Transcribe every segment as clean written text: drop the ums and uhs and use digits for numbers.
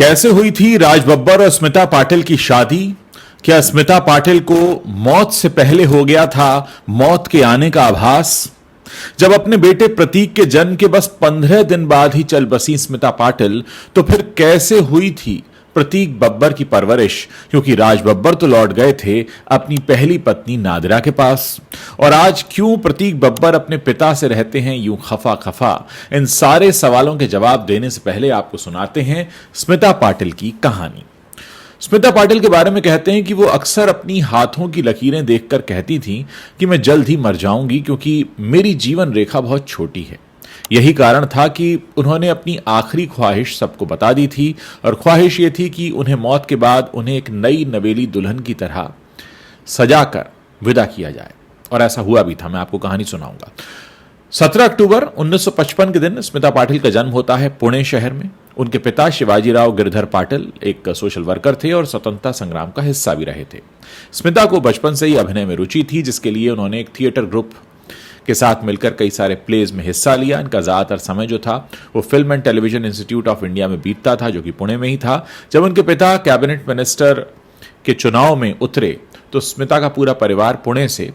कैसे हुई थी राज बब्बर और स्मिता पाटिल की शादी? क्या स्मिता पाटिल को मौत से पहले हो गया था मौत के आने का आभास? जब अपने बेटे प्रतीक के जन्म के बस 15 दिन बाद ही चल बसी स्मिता पाटिल, तो फिर कैसे हुई थी प्रतीक बब्बर की परवरिश? क्योंकि राज बब्बर तो लौट गए थे अपनी पहली पत्नी नादिरा के पास। और आज क्यों प्रतीक बब्बर अपने पिता से रहते हैं यूं खफा खफा? इन सारे सवालों के जवाब देने से पहले आपको सुनाते हैं स्मिता पाटिल की कहानी। स्मिता पाटिल के बारे में कहते हैं कि वो अक्सर अपनी हाथों की लकीरें देखकर कहती थी कि मैं जल्द ही मर जाऊंगी, क्योंकि मेरी जीवन रेखा बहुत छोटी है। यही कारण था कि उन्होंने अपनी आखिरी ख्वाहिश सबको बता दी थी, और ख्वाहिश ये थी कि उन्हें मौत के बाद उन्हें एक नई नवेली दुल्हन की तरह सजाकर विदा किया जाए। और ऐसा हुआ भी था। मैं आपको कहानी सुनाऊंगा। 17 अक्टूबर 1955 के दिन स्मिता पाटिल का जन्म होता है पुणे शहर में। उनके पिता शिवाजीराव गिरधर पाटिल एक सोशल वर्कर थे और स्वतंत्रता संग्राम का हिस्सा भी रहे थे। स्मिता को बचपन से ही अभिनय में रुचि थी, जिसके लिए उन्होंने एक थिएटर ग्रुप के साथ मिलकर कई सारे प्लेज में हिस्सा लिया। इनका ज्यादातर समय जो था वो film and television institute of India में बीतता था, जो कि पुणे में ही था। जब उनके पिता कैबिनेट मिनिस्टर के चुनाव में उतरे तो स्मिता का पूरा परिवार पुणे से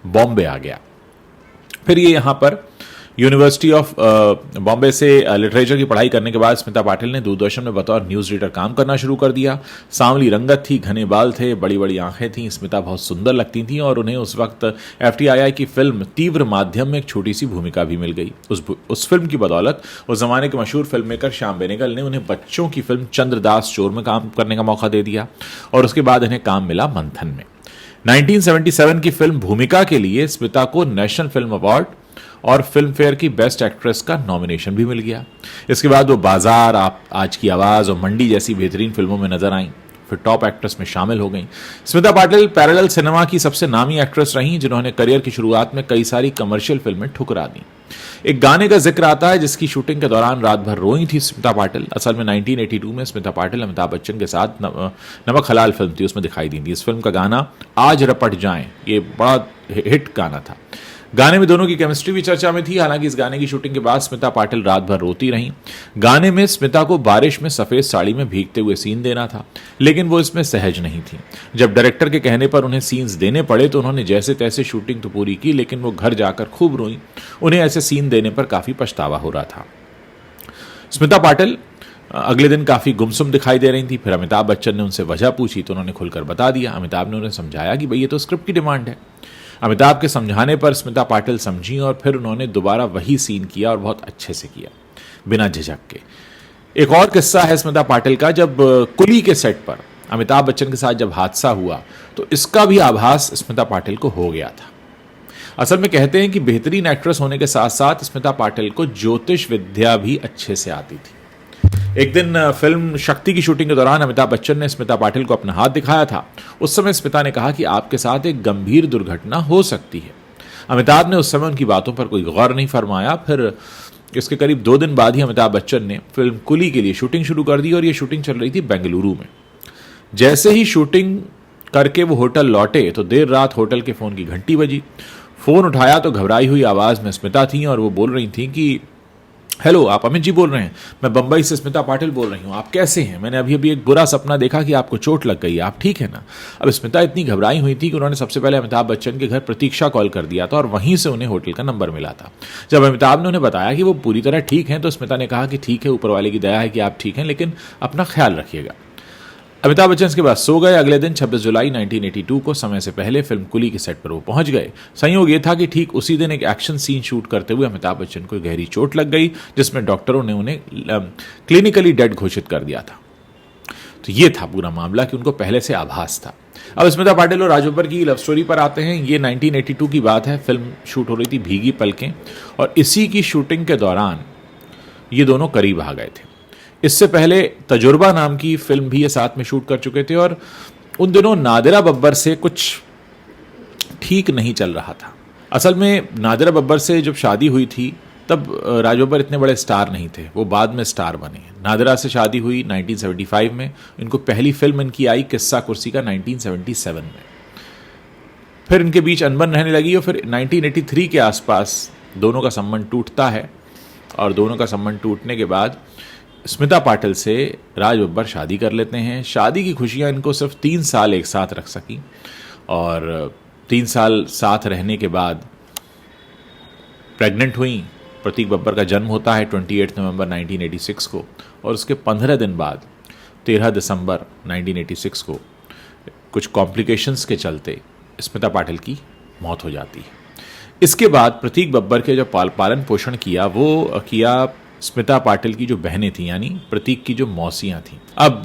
बॉम्बे आ गया। फिर ये यहाँ पर यूनिवर्सिटी ऑफ बॉम्बे से लिटरेचर की पढ़ाई करने के बाद स्मिता पाटिल ने दूरदर्शन में बतौर न्यूज़ रीडर काम करना शुरू कर दिया। सांवली रंगत थी, घने बाल थे, बड़ी बड़ी आंखें थीं। स्मिता बहुत सुंदर लगती थीं और उन्हें उस वक्त FTII की फिल्म तीव्र माध्यम में एक छोटी सी भूमिका भी मिल गई। उस फिल्म की बदौलत उस जमाने के मशहूर फिल्म मेकर श्याम बेनेगल ने उन्हें बच्चों की फिल्म चंद्रदास चोर में काम करने का मौका दे दिया, और उसके बाद इन्हें काम मिला मंथन में। 1977 की फिल्म भूमिका के लिए स्मिता को नेशनल फिल्म अवार्ड और फिल्म फेयर की बेस्ट एक्ट्रेस का नॉमिनेशन भी मिल गया। इसके बाद वो बाजार, आज की आवाज और मंडी जैसी बेहतरीन फिल्मों में नजर आईं। फिर टॉप एक्ट्रेस में शामिल हो गईं। स्मिता पाटिल पैरेलल सिनेमा की सबसे नामी एक्ट्रेस रहीं, जिन्होंने करियर की शुरुआत में कई सारी कमर्शियल फिल्में ठुकरा दी। एक गाने का जिक्र आता है जिसकी शूटिंग के दौरान रात भर रोई थी स्मिता पाटिल। असल में 1982 में स्मिता पाटिल अमिताभ बच्चन के साथ नमक हलाल फिल्म थी, उसमें दिखाई दी थी। इस फिल्म का गाना आज रपट जाएं, ये बड़ा हिट गाना था। गाने में दोनों की केमिस्ट्री भी चर्चा में थी। हालांकि इस गाने की शूटिंग के बाद स्मिता पाटिल रात भर रोती रहीं। गाने में स्मिता को बारिश में सफेद साड़ी में भीगते हुए सीन देना था, लेकिन वो इसमें सहज नहीं थी। जब डायरेक्टर के कहने पर उन्हें सीन्स देने पड़े तो उन्होंने जैसे तैसे शूटिंग तो पूरी की, लेकिन वो घर जाकर खूब रोई। उन्हें ऐसे सीन देने पर काफी पछतावा हो रहा था। स्मिता पाटिल अगले दिन काफी गुमसुम दिखाई दे रही थी। फिर अमिताभ बच्चन ने उनसे वजह पूछी तो उन्होंने खुलकर बता दिया। अमिताभ ने उन्हें समझाया कि भाई ये तो स्क्रिप्ट की डिमांड है। अमिताभ के समझाने पर स्मिता पाटिल समझी और फिर उन्होंने दोबारा वही सीन किया और बहुत अच्छे से किया, बिना झिझक के। एक और किस्सा है स्मिता पाटिल का। जब कुली के सेट पर अमिताभ बच्चन के साथ जब हादसा हुआ तो इसका भी आभास स्मिता पाटिल को हो गया था। असल में कहते हैं कि बेहतरीन एक्ट्रेस होने के साथ साथ स्मिता पाटिल को ज्योतिष विद्या भी अच्छे से आती थी। एक दिन फिल्म शक्ति की शूटिंग के दौरान अमिताभ बच्चन ने स्मिता पाटिल को अपना हाथ दिखाया था। उस समय स्मिता ने कहा कि आपके साथ एक गंभीर दुर्घटना हो सकती है। अमिताभ ने उस समय उनकी बातों पर कोई गौर नहीं फरमाया। फिर इसके करीब 2 दिन बाद ही अमिताभ बच्चन ने फिल्म कुली के लिए शूटिंग शुरू कर दी, और ये शूटिंग चल रही थी बेंगलुरु में। जैसे ही शूटिंग करके वो होटल लौटे तो देर रात होटल के फोन की घंटी बजी। फोन उठाया तो घबराई हुई आवाज में स्मिता थी और वो बोल रही थी कि हेलो, आप अमित जी बोल रहे हैं? मैं बंबई से स्मिता पाटिल बोल रही हूँ। आप कैसे हैं? मैंने अभी एक बुरा सपना देखा कि आपको चोट लग गई है, आप ठीक है ना? अब स्मिता इतनी घबराई हुई थी कि उन्होंने सबसे पहले अमिताभ बच्चन के घर प्रतीक्षा कॉल कर दिया था और वहीं से उन्हें होटल का नंबर मिला था। जब अमिताभ ने उन्हें बताया कि वो पूरी तरह ठीक हैं तो स्मिता ने कहा कि ठीक है, ऊपर वाले की दया है कि आप ठीक हैं, लेकिन अपना ख्याल रखिएगा। अमिताभ बच्चन इसके बाद सो गए। अगले दिन 26 जुलाई 1982 को समय से पहले फिल्म कुली के सेट पर वो पहुंच गए। संयोग ये था कि ठीक उसी दिन एक एक्शन सीन शूट करते हुए अमिताभ बच्चन को गहरी चोट लग गई, जिसमें डॉक्टरों ने उन्हें क्लिनिकली डेड घोषित कर दिया था। तो ये था पूरा मामला कि उनको पहले से आभास था। अब स्मिता पाटिल और राज बब्बर की लव स्टोरी पर आते हैं। ये 1982 की बात है। फिल्म शूट हो रही थी भीगी पलकें, और इसी की शूटिंग के दौरान ये दोनों करीब आ गए थे। इससे पहले तजुर्बा नाम की फिल्म भी ये साथ में शूट कर चुके थे, और उन दिनों नादिरा बब्बर से कुछ ठीक नहीं चल रहा था। असल में नादिरा बब्बर से जब शादी हुई थी तब राज बब्बर इतने बड़े स्टार नहीं थे, वो बाद में स्टार बने। नादिरा से शादी हुई 1975 में। इनको पहली फिल्म इनकी आई किस्सा कुर्सी का 1977 में। फिर इनके बीच अनबन रहने लगी और फिर 1983 के आसपास दोनों का संबंध टूटता है, और दोनों का संबंध टूटने के बाद स्मिता पाटिल से राज बब्बर शादी कर लेते हैं। शादी की खुशियां इनको सिर्फ 3 साल एक साथ रख सकी और 3 साल साथ रहने के बाद प्रेग्नेंट हुई। प्रतीक बब्बर का जन्म होता है 28 नवंबर 1986 को और उसके 15 दिन बाद 13 दिसंबर 1986 को कुछ कॉम्प्लिकेशंस के चलते स्मिता पाटिल की मौत हो जाती है। इसके बाद प्रतीक बब्बर के जो पालन पोषण किया वो किया स्मिता पाटिल की जो बहनें थीं, यानी प्रतीक की जो मौसियाँ थीं। अब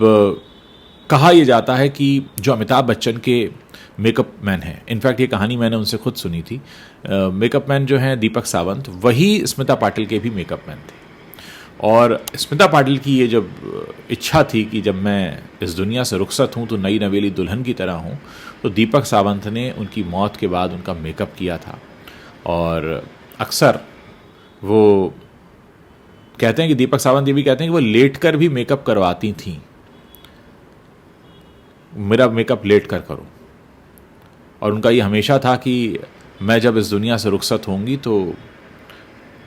कहा यह जाता है कि जो अमिताभ बच्चन के मेकअप मैन हैं, इनफैक्ट ये कहानी मैंने उनसे खुद सुनी थी, मेकअप मैन जो हैं दीपक सावंत, वही स्मिता पाटिल के भी मेकअप मैन थे। और स्मिता पाटिल की ये जब इच्छा थी कि जब मैं इस दुनिया से रुखसत हूँ तो नई नवेली दुल्हन की तरह हूँ, तो दीपक सावंत ने उनकी मौत के बाद उनका मेकअप किया था। और अक्सर वो कहते हैं कि दीपक सावंत ये भी कहते हैं कि वो लेट कर भी मेकअप करवाती थीं, मेरा मेकअप लेट कर करो। और उनका ये हमेशा था कि मैं जब इस दुनिया से रुखसत होंगी तो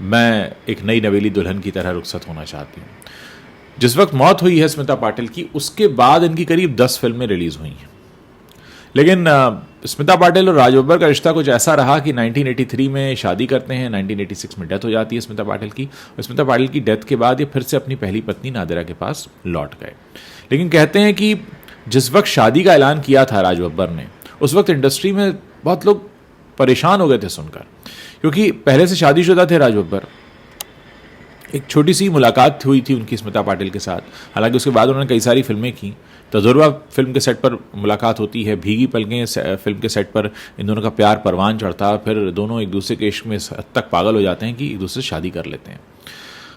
मैं एक नई नवेली दुल्हन की तरह रुखसत होना चाहती हूँ। जिस वक्त मौत हुई है स्मिता पाटिल की, उसके बाद इनकी करीब 10 फिल्में रिलीज हुई हैं। लेकिन स्मिता पाटिल और राज बब्बर का रिश्ता कुछ ऐसा रहा कि 1983 में शादी करते हैं, 1986 में डेथ हो जाती है स्मिता पाटिल की। और स्मिता पाटिल की डेथ के बाद ये फिर से अपनी पहली पत्नी नादिरा के पास लौट गए। लेकिन कहते हैं कि जिस वक्त शादी का ऐलान किया था राज बब्बर ने, उस वक्त इंडस्ट्री में बहुत लोग परेशान हो गए थे सुनकर, क्योंकि पहले से शादीशुदा थे राज बब्बर। एक छोटी सी मुलाकात हुई थी उनकी स्मिता पाटिल के साथ, हालांकि उसके बाद उन्होंने कई सारी फिल्में की। तजुर्बा फिल्म के सेट पर मुलाकात होती है, भीगी पलकें फिल्म के सेट पर इन दोनों का प्यार परवान चढ़ता है, फिर दोनों एक दूसरे के इश्क में इस हद तक पागल हो जाते हैं कि एक दूसरे से शादी कर लेते हैं।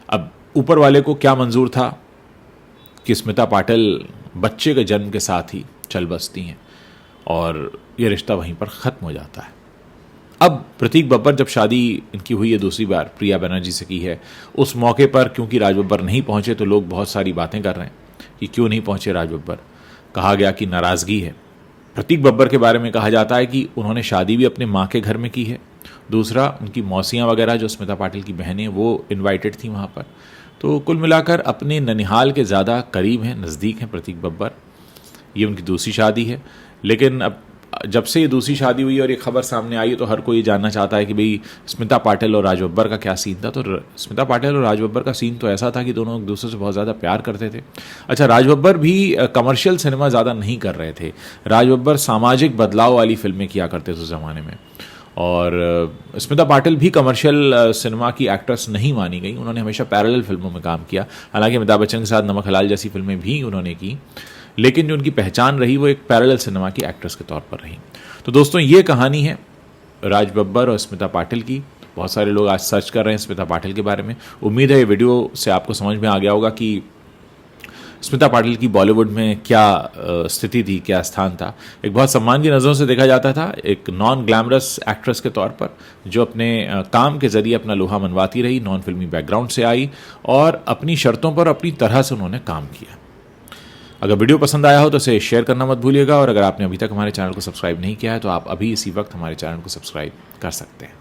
अब ऊपर वाले को क्या मंजूर था कि स्मिता पाटिल बच्चे के जन्म के साथ ही चल बसती हैं और ये रिश्ता वहीं पर ख़त्म हो जाता है। अब प्रतीक बब्बर जब शादी इनकी हुई है दूसरी बार प्रिया बनर्जी से की है, उस मौके पर क्योंकि राज बब्बर नहीं पहुंचे तो लोग बहुत सारी बातें कर रहे हैं कि क्यों नहीं पहुंचे राज बब्बर। कहा गया कि नाराज़गी है। प्रतीक बब्बर के बारे में कहा जाता है कि उन्होंने शादी भी अपने माँ के घर में की है। दूसरा, उनकी मौसियाँ वगैरह जो स्मिता पाटिल की बहनें, वो इन्वाइटेड थी वहाँ पर। तो कुल मिलाकर अपने ननिहाल के ज़्यादा करीब हैं, नज़दीक हैं प्रतीक बब्बर। ये उनकी दूसरी शादी है। लेकिन अब जब से ये दूसरी शादी हुई और ये खबर सामने आई तो हर कोई ये जानना चाहता है कि भाई स्मिता पाटिल और राज बब्बर का क्या सीन था। तो स्मिता पाटिल और राज बब्बर का सीन तो ऐसा था कि दोनों एक दूसरे से बहुत ज़्यादा प्यार करते थे। अच्छा, राज बब्बर भी कमर्शियल सिनेमा ज़्यादा नहीं कर रहे थे। राज बब्बर सामाजिक बदलाव वाली फिल्में किया करते थे उस ज़माने में। और स्मिता पाटिल भी कमर्शियल सिनेमा की एक्ट्रेस नहीं मानी गई, उन्होंने हमेशा पैरेलल फिल्मों में काम किया। हालांकि अमिताभ बच्चन के साथ नमक हलाल जैसी फिल्में भी उन्होंने की, लेकिन जो उनकी पहचान रही वो एक पैरेलल सिनेमा की एक्ट्रेस के तौर पर रही। तो दोस्तों, ये कहानी है राज बब्बर और स्मिता पाटिल की। बहुत सारे लोग आज सर्च कर रहे हैं स्मिता पाटिल के बारे में। उम्मीद है ये वीडियो से आपको समझ में आ गया होगा कि स्मिता पाटिल की बॉलीवुड में क्या स्थिति थी, क्या स्थान था। एक बहुत सम्मान की नज़रों से देखा जाता था, एक नॉन ग्लैमरस एक्ट्रेस के तौर पर जो अपने काम के ज़रिए अपना लोहा मनवाती रही, नॉन फिल्मी बैकग्राउंड से आई और अपनी शर्तों पर अपनी तरह से उन्होंने काम किया। अगर वीडियो पसंद आया हो तो इसे शेयर करना मत भूलिएगा और अगर आपने अभी तक हमारे चैनल को सब्सक्राइब नहीं किया है तो आप अभी इसी वक्त हमारे चैनल को सब्सक्राइब कर सकते हैं।